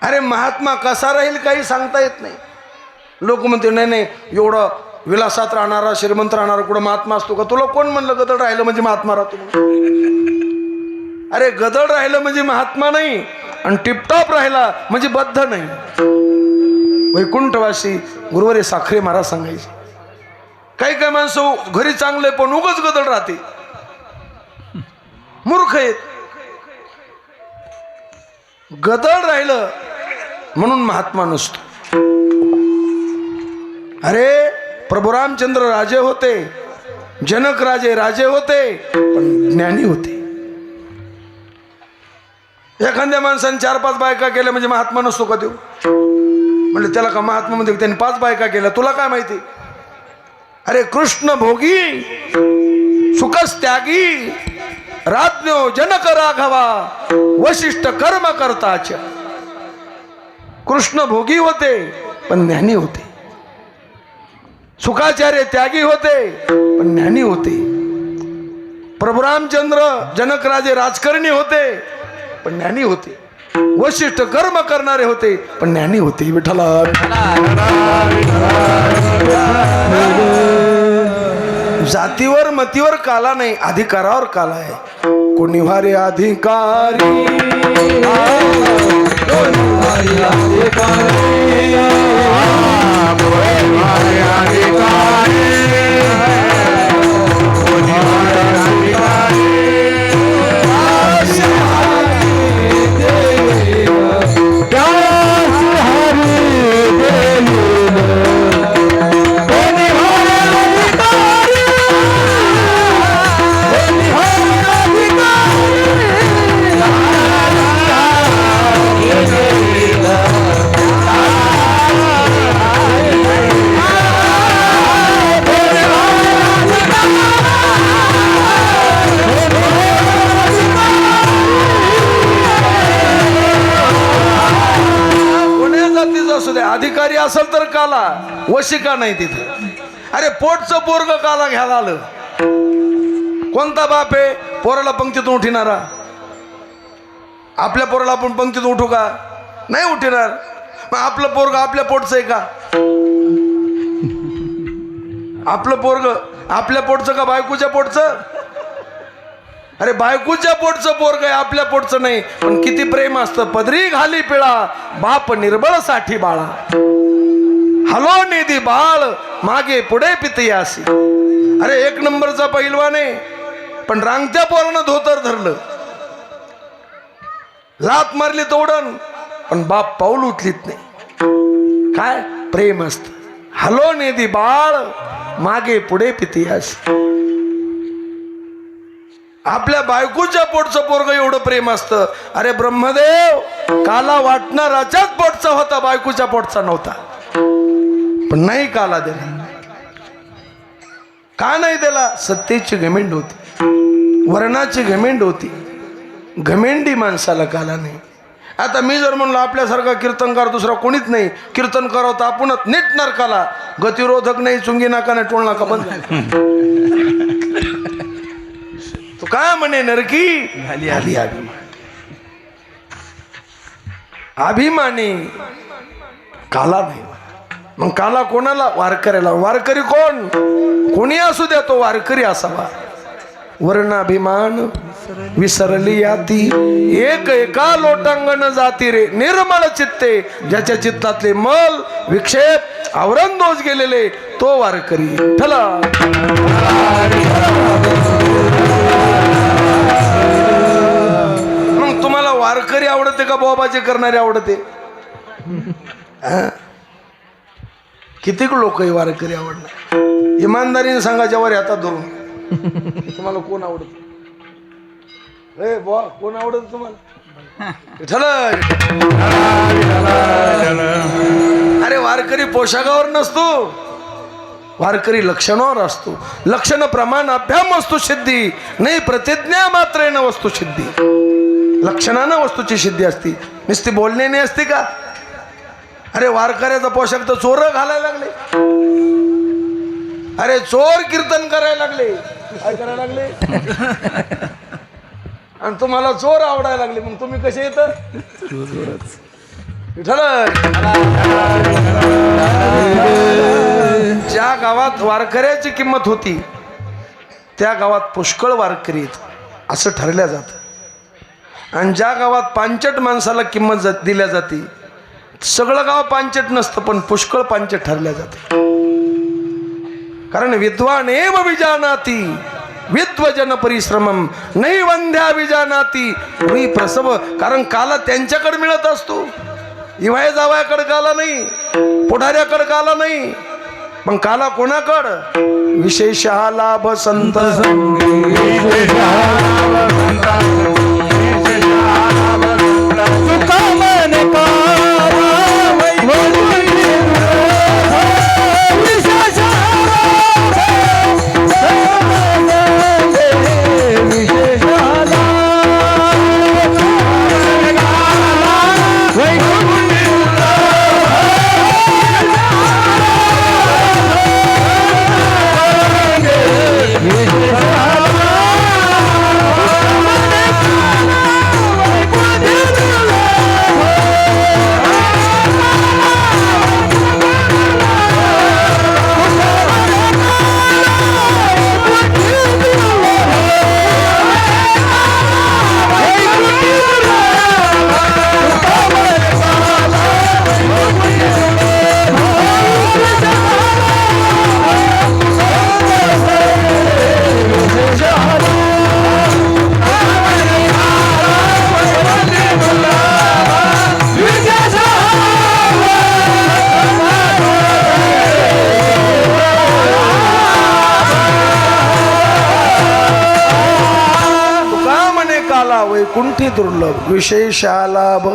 अरे महात्मा कसा राहील काही सांगता येत नाही. लोक म्हणते नाही नाही एवढं विलासात राहणारा श्रीमंत राहणारा कुठं महात्मा असतो का? तुला कोण म्हणलं गदळ राहिलं म्हणजे महात्मा राहतो? अरे गदळ राहिलं म्हणजे महात्मा नाही, आणि टिपटॉप राहिला म्हणजे बद्ध नाही. वैकुंठवासी गुरुवारी साखरे महाराज सांगायचे, काही काही माणसं घरी चांगले पण उगच गदळ राहते, मूर्ख आहेत. गदळ राहिलं म्हणून महात्मा नसतो. अरे प्रभू रामचंद्र राजे होते, जनक राजे राजे होते, पण ज्ञानी होते. एखाद्या माणसाने 4-5 बायका केल्या म्हणजे महात्मा नसतो का देऊ? म्हणजे त्याला का महात्मा म्हणजे त्यांनी 5 बायका केल्या, तुला काय माहिती? अरे कृष्ण भोगी सुखस त्यागी राज्ञो जनक राघवा वशिष्ठ कर्म करताच. कृष्ण भोगी होते पण ज्ञानी होते, सुखाचार्य त्यागी होते पण ज्ञानी होते. प्रभू रामचंद्र जनक राजे राजकारणी होते पण ज्ञानी होते. वशिष्ठ कर्म करणारे होते पण ज्ञानी होते. विठ्ठला जातीवर मतीवर काला नाही, अधिकारावर काला आहे. कोणी वारे अधिकारी अधिकारी असेल तर काला, वशिका नाही तिथं. अरे पोटचं पोरग काला घ्यायला आलं, कोणता बाप आहे पोराला पंक्तीतून उठिणारा? आपल्या पोराला आपण पंक्तीतून उठू का? नाही उठिणार. मग आपलं पोरग आपल्या पोटचं आहे का? आपलं पोरग आपल्या पोटचं का बायकोच्या पोटचं? अरे बायकोच्या पोटचं पोरग आहे, आपल्या पोटचं नाही. पण किती प्रेम असतं. पदरी घाली पिळा बाप निर्बळ साठी बाळा, हलो निधी बाळ मागे पुढे पितयासी. अरे 1 नंबरचा पहिलवान आहे, पण रांगत्या पोरानं धोतर धरलं, लात मारली तोडण, पण बाप पाऊल उचलीत नाही. काय प्रेम असत. हलो निधी बाळ मागे पुढे पितयासी. आपल्या बायकोच्या पोटचं पोरग एवढं प्रेम असतं. अरे ब्रह्मदेव काला वाटणाराच्याच पोटचा होता, बायकोच्या पोटचा नव्हता. पण नाही काला दिला. का नाही दिला? सत्तेची घमेंड होती, वर्णाची घमेंड होती. घमेंडी माणसाला काला नाही. आता मी जर म्हणलो आपल्यासारखा कीर्तनकार दुसरा कोणीच नाही, कीर्तन करावं तर आपणच नीट नरकाला. गतिरोधक नाही, चुंगी नाका नाही, टोळ नाका बंद. तू काय म्हणे नरकी झाली आली अभिमानी काला नाही. मग काला कोणाला? वारकऱ्याला. वारकरी कोण? कोणी असू द्या, तो वारकरी असावा. वर्णाभिमान विसरली याती एक एका लोटांगण जाती रे. निर्मळ चित्ते ज्याच्या चित्तातले मल विक्षेप आवरण दोष गेलेले तो वारकरी. ठला मग तुम्हाला वारकरी आवडते का बोबाचे करणारे आवडते? कितीक लोक वारकरी आवडणार? इमानदारीने सांगा जेव्हा हातात धरून, तुम्हाला कोण आवडत? बुवा कोण आवडत तुम्हाला? अरे वारकरी पोशाखावर नसतो, वारकरी लक्षणावर असतो. लक्षण प्रमाण अभ्याम वस्तू सिद्धी नाही, प्रतिज्ञा मात्रेन वस्तू सिद्धी. लक्षणानं वस्तूची सिद्धी असती, नुसती बोलण्याने असते का? अरे वारकऱ्याचा पोशाख तर चोर घालायला लागले. अरे चोर कीर्तन करायला लागले, काय करायला लागले? आणि तुम्हाला चोर आवडायला लागले, मग तुम्ही कसे येत? ज्या गावात वारकऱ्याची किंमत होती त्या गावात पुष्कळ वारकरी आहेत असं ठरल्या जात. आणि ज्या गावात पांचट माणसाला किंमत दिल्या जाते सगळं गाव पांचट नसतं पण पुष्कळ पांचट ठरल्या जाते. कारण विद्वान एव विजानाती विद्वजन परिश्रमम नाही वंध्या विजानाती मी प्रसव. कारण काला त्यांच्याकडे मिळत असतो, इवाय जावयाकडे काला नाही, पुढाऱ्याकडे काला नाही, पण काला कोणाकडं? विशेष लाभ संत वैकुंठी दुर्लभ विशेषालाभ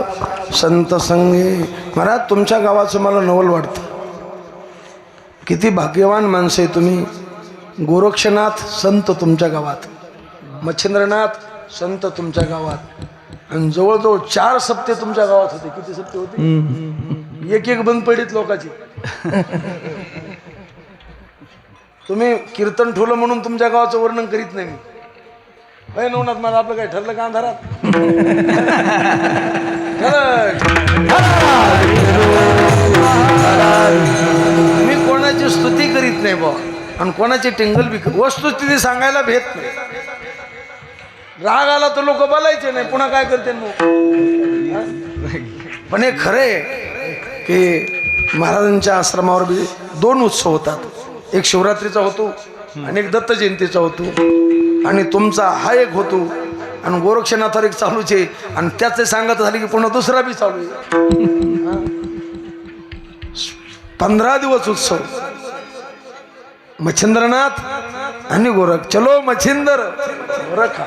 संत संगे. महाराज तुमच्या गावाचं मला नवल वाटतं. किती भाग्यवान माणसं आहे तुम्ही. गोरक्षनाथ संत तुमच्या गावात, मच्छिंद्रनाथ संत तुमच्या गावात, आणि जवळजवळ 4 सप्ते तुमच्या गावात होते. किती सप्ते होते? एक बंद पडीत लोकांची. तुम्ही कीर्तन ठेवलं म्हणून तुमच्या गावाचं वर्णन करीत नाही मी. नवनाथ मला आपलं काय ठरलं का अंधारात? मी कोणाची स्तुती करीत नाही बा आणि कोणाची टिंगल बी. वस्तुस्थिती सांगायला भेट नाही. राग आला तर लोक बोलायचे नाही, पुन्हा काय करते मग. पण हे खरे की महाराजांच्या आश्रमावर बी 2 उत्सव होतात. एक शिवरात्रीचा होतो आणि एक दत्त जयंतीचा होतो, आणि तुमचा हा एक होतो, आणि गोरक्षनाथावर एक चालूच आहे, आणि त्याचे सांगत झाले की पुन्हा दुसरा बी चालू आहे. 15 दिवस उत्सव. मच्छिंद्रनाथ आणि गोरख. चलो मच्छिंद्र गोरख.